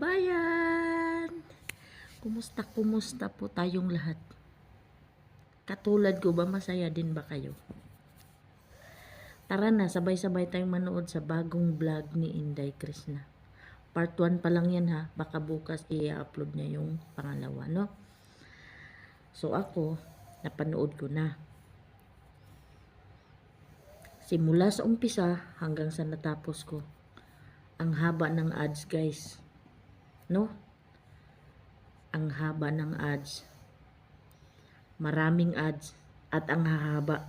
Bayan! Kumusta po tayong lahat? Katulad ko ba, masaya din ba kayo? Tara na, sabay-sabay tayong manood sa bagong vlog ni Inday Krishna. Part 1 pa lang yan ha, baka bukas i-upload niya yung pangalawa, no? So ako, napanood ko na. Simula sa umpisa hanggang sa natapos ko. Ang haba ng ads, guys. No? Ang haba ng ads. Maraming ads at ang hahaba.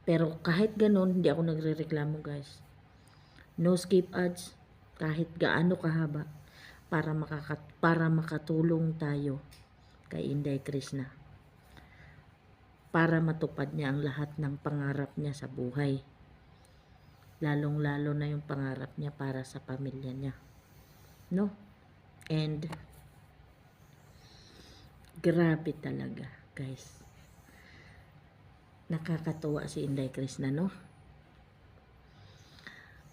Pero kahit ganun, hindi ako nagrereklamo, guys. No skip ads kahit gaano kahaba para makatulong tayo kay Inday Krishna. Para matupad niya ang lahat ng pangarap niya sa buhay. Lalong-lalo na yung pangarap niya para sa pamilya niya. No? And grabe talaga, guys. Nakakatuwa si Inday Krishna, no?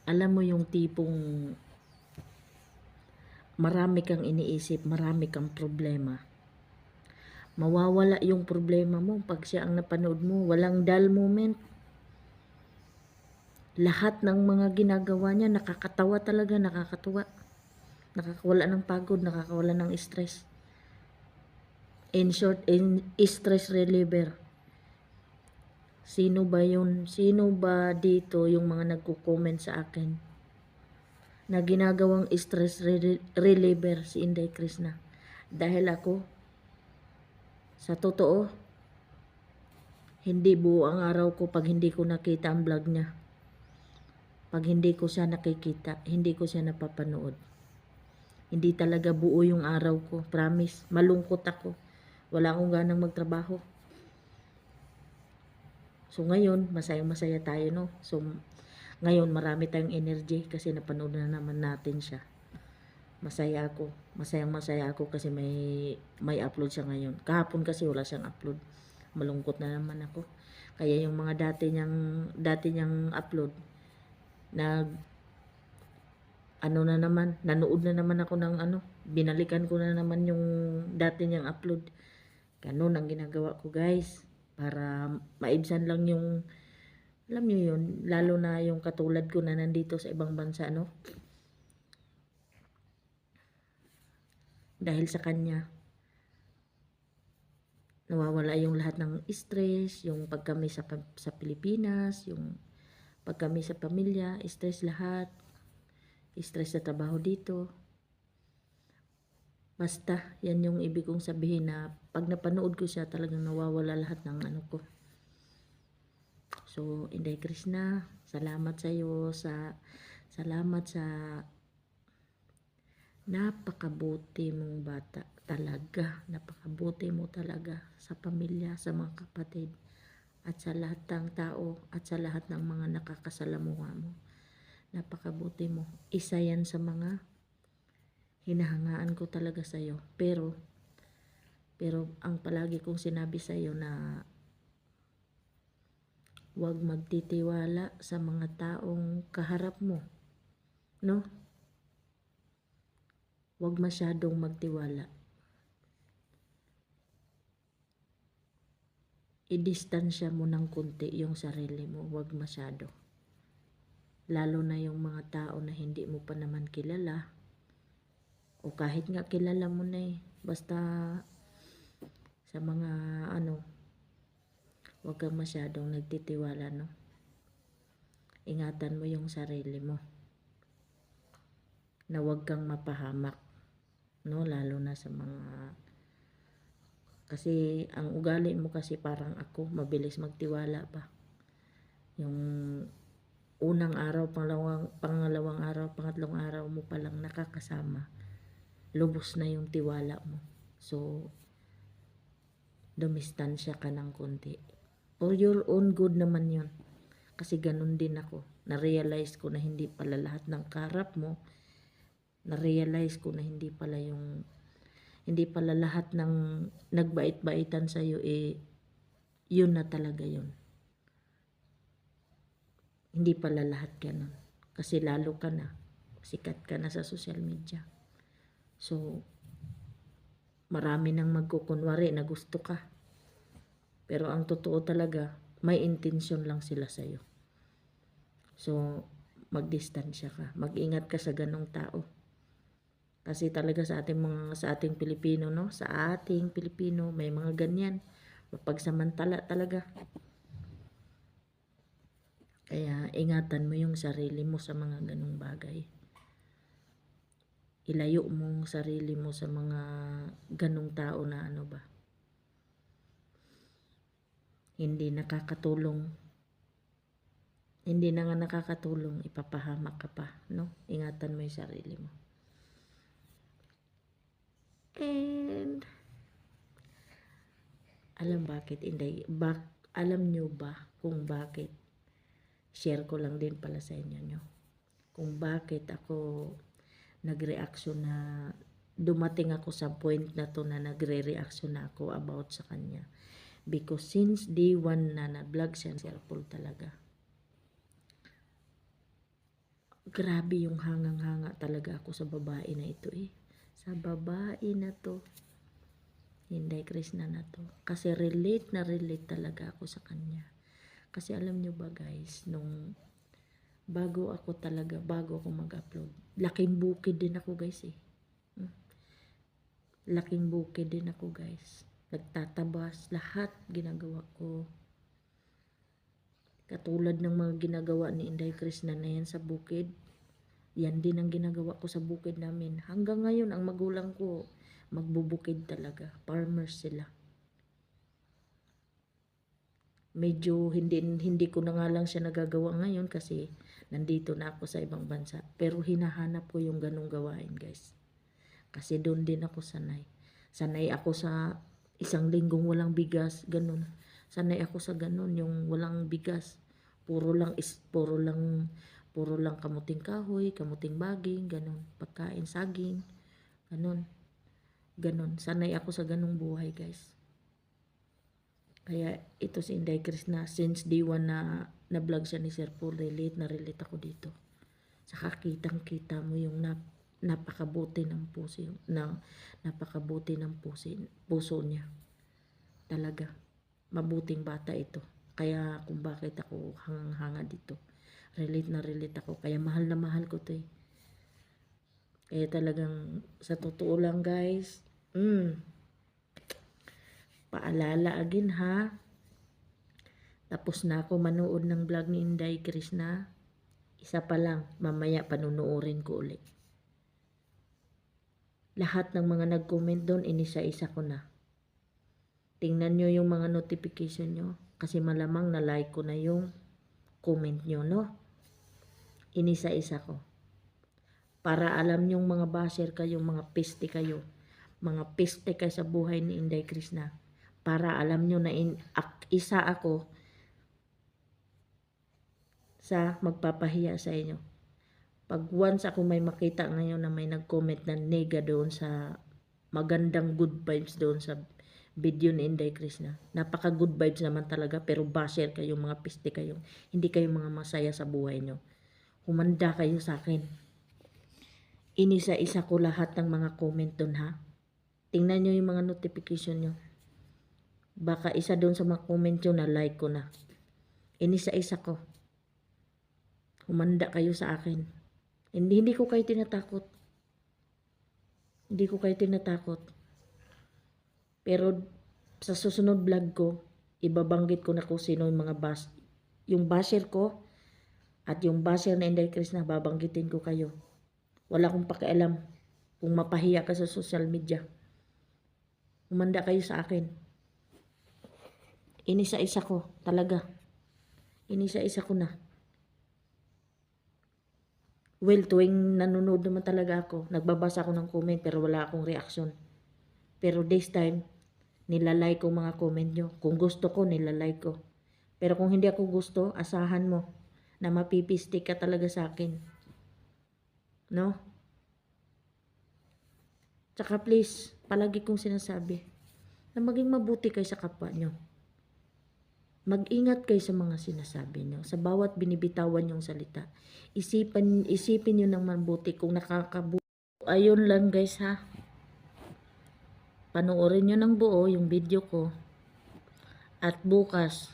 Alam mo yung tipong marami kang iniisip, marami kang problema. Mawawala yung problema mo pag siya ang napanood mo. Walang dull moment. Lahat ng mga ginagawa niya, nakakatawa talaga, nakakatuwa. Nakakawala ng pagod, nakakawala ng stress. In short, stress reliever. Sino ba yun? Sino ba dito yung mga nagko-comment sa akin na ginagawang stress reliever si Inday Krishna? Dahil ako, sa totoo, hindi buo ang araw ko pag hindi ko nakita ang vlog niya. Pag hindi ko siya nakikita, hindi ko siya napapanood. Hindi talaga buo yung araw ko, promise. Malungkot ako. Wala akong ganang magtrabaho. So ngayon, masaya-masaya tayo, no? So ngayon, marami tayong energy kasi napanood na naman natin siya. Masaya ako. Masayang-masaya ako kasi may upload siya ngayon. Kahapon kasi wala siyang upload. Malungkot na naman ako. Kaya yung mga dati niyang upload, nanood na naman ako ng binalikan ko na naman yung dati niyang upload. Ganun ang ginagawa ko, guys. Para maibsan lang yung, alam niyo yun, lalo na yung katulad ko na nandito sa ibang bansa, no? Dahil sa kanya, nawawala yung lahat ng stress, yung pag kami sa Pilipinas, yung pag kami sa pamilya, stress lahat, stress sa trabaho dito. Basta, yan yung ibig kong sabihin na pag napanood ko siya, talagang nawawala lahat ng ko. So, Inday Krishna, salamat sa iyo, salamat sa napakabuti mong bata. Talaga, napakabuti mo talaga sa pamilya, sa mga kapatid, at sa lahat ng tao, at sa lahat ng mga nakakasalamuha mo. Napakabuti mo. Isa yan sa mga hinahangaan ko talaga sa iyo. Pero ang palagi kong sinabi sa iyo na huwag magtitiwala sa mga taong kaharap mo. No? Huwag masyadong magtiwala. I-distansya mo ng kunti yung sarili mo. Huwag masyado. Lalo na yung mga tao na hindi mo pa naman kilala. O kahit nga kilala mo na eh. Basta sa mga huwag kang masyadong nagtitiwala, no? Ingatan mo yung sarili mo. Na huwag kang mapahamak, no? Lalo na sa mga, kasi ang ugali mo kasi parang ako, mabilis magtiwala pa. Yung unang araw, pangalawang araw, pangatlong araw mo palang nakakasama, lubos na yung tiwala mo. So, dumistansya ka ng konti. For your own good naman yun. Kasi ganun din ako. Na-realize ko na hindi pala lahat ng karap mo. Na-realize ko na hindi pala lahat ng nagbait-baitan sa'yo yun na talaga yun. Hindi pala lahat ganun. Kasi lalo ka na. sikat ka na sa social media. So, marami nang magkukunwari na gusto ka. Pero ang totoo talaga, may intensyon lang sila sa'yo. So, magdistansya ka. Mag-ingat ka sa ganong tao. Kasi talaga sa ating Pilipino, no? Sa ating Pilipino, may mga ganyan. Mapagsamantala talaga. Kaya ingatan mo yung sarili mo sa mga ganong bagay. Ilayo mo sarili mo sa mga ganong tao na ano ba. Hindi nakakatulong. Hindi na nga nakakatulong, ipapahamak ka pa, no? Ingatan mo yung sarili mo. And alam nyo ba kung bakit? Share ko lang din pala sa inyo nyo. Kung bakit ako nagreaksyon na dumating ako sa point na to na nagre-reaction na ako about sa kanya. Because since day 1 na na-vlog siya, careful talaga. Grabe yung hangang-hanga talaga ako sa babae na ito eh. Sa babae na to. Inday Krishna na to. Kasi relate talaga ako sa kanya. Kasi alam nyo ba guys, nung bago ako mag-upload, laking bukid din ako guys eh. Laking bukid din ako guys. Nagtatabas, lahat ginagawa ko. Katulad ng mga ginagawa ni Inday Krishna na yan sa bukid. Yan din ang ginagawa ko sa bukid namin. Hanggang ngayon, ang magulang ko, magbubukid talaga. Farmers sila. Medyo hindi ko na nga lang siya nagagawa ngayon kasi nandito na ako sa ibang bansa. Pero hinahanap ko yung ganong gawain guys. Kasi doon din ako sanay. Sanay ako sa isang linggong walang bigas, ganun. Sanay ako sa ganun, yung walang bigas. Puro lang kamuting kahoy, kamuting baging, ganun. Pagkain, saging, ganun. Ganun. Sanay ako sa ganung buhay guys. Kaya ito si Inday Krishna, since day 1 na vlog siya ni Sir Paul, relate ako dito. Saka kitang-kita mo yung napakabuti ng puso niya. Talaga, mabuting bata ito. Kaya kung bakit ako hanga dito. Relate ako. Kaya mahal na mahal ko to eh. Kaya talagang, sa totoo lang guys, paalala again ha. Tapos na ako manood ng vlog ni Inday Krishna. Isa pa lang, mamaya panunuorin ko ulit. Lahat ng mga nag-comment doon, inisa-isa ko na. Tingnan nyo yung mga notification nyo. Kasi malamang na-like ko na yung comment nyo, no? Inisa-isa ko. Para alam nyong mga basher kayo, mga peste kayo. Mga peste kayo sa buhay ni Inday Krishna. Para alam nyo na isa ako sa magpapahiya sa inyo. Pag once ako may makita ngayon na may nag-comment na nega doon sa magandang good vibes doon sa video ni Inday Krishna. Napaka good vibes naman talaga pero basher kayo, mga piste kayo. Hindi kayo mga masaya sa buhay nyo. Humanda kayo sa akin. Inisa-isa ko lahat ng mga comment doon ha. Tingnan nyo yung mga notification nyo. Baka isa doon sa mga comment nyo na like ko na. Inisa-isa ko. Humanda kayo sa akin. Hindi ko kayo tinatakot. Hindi ko kayo tinatakot. Pero sa susunod vlog ko, ibabanggit ko na kung sino yung mga yung basher ko at yung basher na Inday Krishna, babanggitin ko kayo. Wala akong pakialam kung mapahiya ka sa social media. Humanda kayo sa akin. Inisa-isa ko, talaga. Inisa-isa ko na. Well, tuwing nanonood naman talaga ako, nagbabasa ako ng comment pero wala akong reaction. Pero this time, nilalike ko mga comment nyo. Kung gusto ko, nilalike ko. Pero kung hindi ako gusto, asahan mo na mapipistik ka talaga sa akin. No? Tsaka please, palagi kong sinasabi na maging mabuti kayo sa kapwa nyo. Mag-ingat kayo sa mga sinasabi nyo. Sa bawat binibitawan yung salita. Isipin nyo ng mabuti kung nakakabuti. Ayun lang guys ha. Panoorin nyo ng buo yung video ko. At bukas,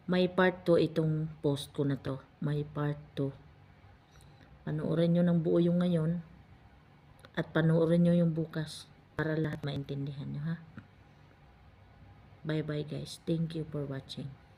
may part 2 itong post ko na to. May part 2. Panoorin nyo ng buo yung ngayon. At panoorin nyo yung bukas. Para lahat maintindihan nyo ha. Bye bye guys. Thank you for watching.